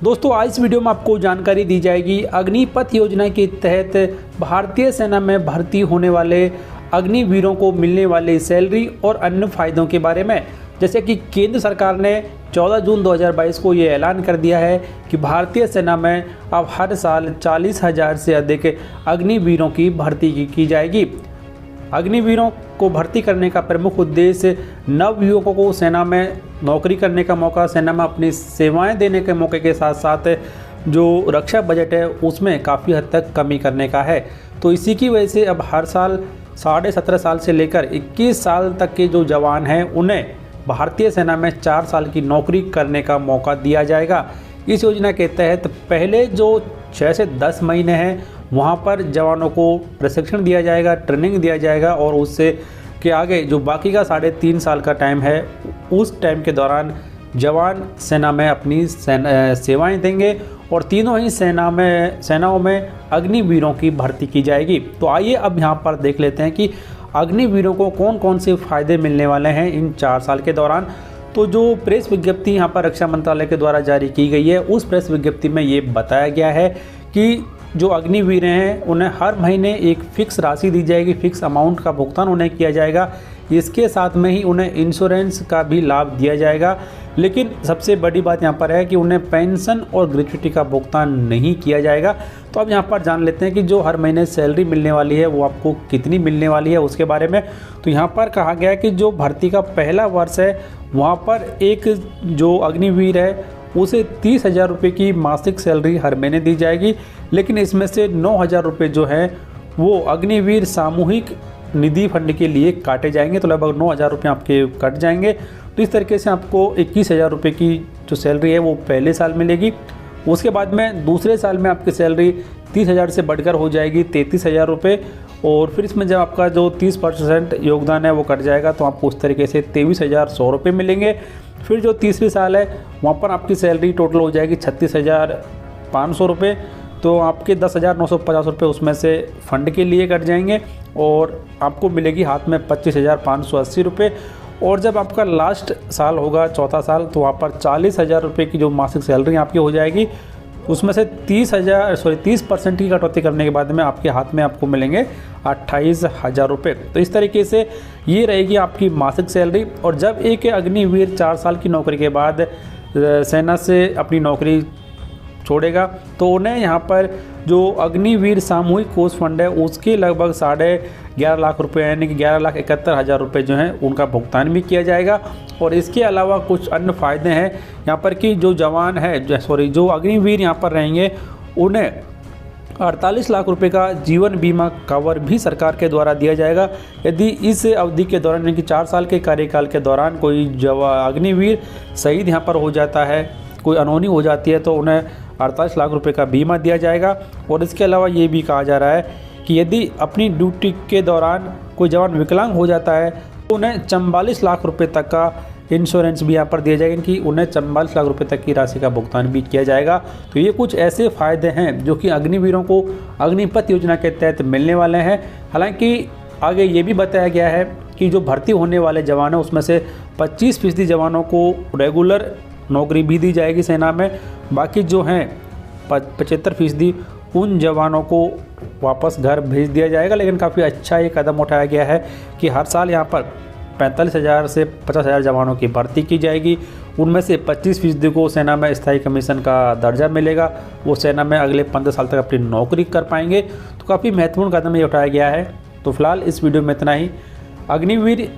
दोस्तों आज इस वीडियो में आपको जानकारी दी जाएगी अग्निपथ योजना के तहत भारतीय सेना में भर्ती होने वाले अग्निवीरों को मिलने वाली सैलरी और अन्य फायदों के बारे में। जैसे कि केंद्र सरकार ने 14 जून 2022 को ये ऐलान कर दिया है कि भारतीय सेना में अब हर साल 40,000 से अधिक अग्निवीरों की भर्ती की जाएगी। अग्निवीरों को भर्ती करने का प्रमुख उद्देश्य नवयुवकों को सेना में नौकरी करने का मौका, सेना में अपनी सेवाएं देने के मौके के साथ साथ जो रक्षा बजट है उसमें काफ़ी हद तक कमी करने का है। तो इसी की वजह से अब हर साल 17.5 साल से लेकर 21 साल तक के जो जवान हैं उन्हें भारतीय सेना में 4 साल की नौकरी करने का मौका दिया जाएगा। इस योजना के तहत पहले जो 6 से 10 महीने हैं वहाँ पर जवानों को प्रशिक्षण दिया जाएगा, ट्रेनिंग दिया जाएगा और उससे के आगे जो बाकी का 3.5 साल का टाइम है उस टाइम के दौरान जवान सेना में अपनी सेवाएं देंगे और तीनों ही सेनाओं में अग्निवीरों की भर्ती की जाएगी। तो आइए अब यहाँ पर देख लेते हैं कि अग्निवीरों को कौन कौन से फ़ायदे मिलने वाले हैं इन 4 साल के दौरान। तो जो प्रेस विज्ञप्ति यहाँ पर रक्षा मंत्रालय के द्वारा जारी की गई है उस प्रेस विज्ञप्ति में ये बताया गया है कि जो अग्निवीर हैं उन्हें हर महीने एक फ़िक्स राशि दी जाएगी, फ़िक्स अमाउंट का भुगतान उन्हें किया जाएगा। इसके साथ में ही उन्हें इंश्योरेंस का भी लाभ दिया जाएगा। लेकिन सबसे बड़ी बात यहाँ पर है कि उन्हें पेंशन और ग्रेच्युटी का भुगतान नहीं किया जाएगा। तो अब यहाँ पर जान लेते हैं कि जो हर महीने सैलरी मिलने वाली है वो आपको कितनी मिलने वाली है उसके बारे में। तो यहाँ पर कहा गया है कि जो भर्ती का पहला वर्ष है वहाँ पर एक जो अग्निवीर है उसे 30,000 रुपये की मासिक सैलरी हर महीने दी जाएगी। लेकिन इसमें से 9,000 रुपये जो हैं वो अग्निवीर सामूहिक निधि फंड के लिए काटे जाएंगे। तो लगभग 9,000 रुपये आपके कट जाएंगे। तो इस तरीके से आपको 21,000 रुपये की जो सैलरी है वो पहले साल मिलेगी। उसके बाद में दूसरे साल में आपकी सैलरी 30,000 से बढ़कर हो जाएगी 33,000 रुपये। और फिर इसमें जब आपका जो 30% योगदान है वो कट जाएगा तो आपको उस तरीके से 23,100 रुपये मिलेंगे। फिर जो तीसरी साल है वहाँ पर आपकी सैलरी टोटल हो जाएगी 36,500 रुपये। तो आपके 10,950 रुपये उसमें से फ़ंड के लिए कट जाएंगे और आपको मिलेगी हाथ में 25,580 रुपये। और जब आपका लास्ट साल होगा चौथा साल तो वहाँ पर 40,000 रुपये की जो मासिक सैलरी आपकी हो जाएगी उसमें से 30% की कटौती करने के बाद में आपके हाथ में आपको मिलेंगे 28,000 रुपये। तो इस तरीके से ये रहेगी आपकी मासिक सैलरी। और जब एक अग्निवीर 4 साल की नौकरी के बाद सेना से अपनी नौकरी छोड़ेगा तो उन्हें यहाँ पर जो अग्निवीर सामूहिक कोष फंड है उसके लगभग 11.5 लाख रुपये यानी कि 11,71,000 रुपये जो हैं उनका भुगतान भी किया जाएगा। और इसके अलावा कुछ अन्य फ़ायदे हैं यहाँ पर कि जो जवान है जो अग्निवीर यहाँ पर रहेंगे उन्हें 48 लाख रुपए का जीवन बीमा कवर भी सरकार के द्वारा दिया जाएगा। यदि इस अवधि के दौरान यानी कि 4 साल के कार्यकाल के दौरान कोई अग्निवीर शहीद यहाँ पर हो जाता है, कोई अनहोनी हो जाती है तो उन्हें 48 लाख रुपए का बीमा दिया जाएगा। और इसके अलावा ये भी कहा जा रहा है कि यदि अपनी ड्यूटी के दौरान कोई जवान विकलांग हो जाता है तो उन्हें 44 लाख रुपए तक का इंश्योरेंस भी यहाँ पर दिया जाएगा कि उन्हें 44 लाख रुपए तक की राशि का भुगतान भी किया जाएगा। तो ये कुछ ऐसे फ़ायदे हैं जो कि अग्निवीरों को अग्निपथ योजना के तहत मिलने वाले हैं। हालांकि आगे ये भी बताया गया है कि जो भर्ती होने वाले जवान हैं उसमें से 25% जवानों को रेगुलर नौकरी भी दी जाएगी सेना में। बाकी जो हैं 75% उन जवानों को वापस घर भेज दिया जाएगा। लेकिन काफ़ी अच्छा ये कदम उठाया गया है कि हर साल यहाँ पर 45,000 से 50,000 जवानों की भर्ती की जाएगी। उनमें से 25% को सेना में स्थायी कमीशन का दर्जा मिलेगा। वो सेना में अगले 15 साल तक अपनी नौकरी कर पाएंगे। तो काफ़ी महत्वपूर्ण कदम ये उठाया गया है। तो फिलहाल इस वीडियो में इतना ही। अग्निवीर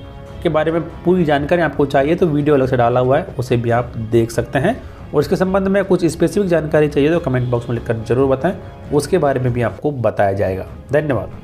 के बारे में पूरी जानकारी आपको चाहिए तो वीडियो अलग से डाला हुआ है, उसे भी आप देख सकते हैं। और इसके संबंध में कुछ स्पेसिफिक जानकारी चाहिए तो कमेंट बॉक्स में लिखकर जरूर बताएं, उसके बारे में भी आपको बताया जाएगा। धन्यवाद।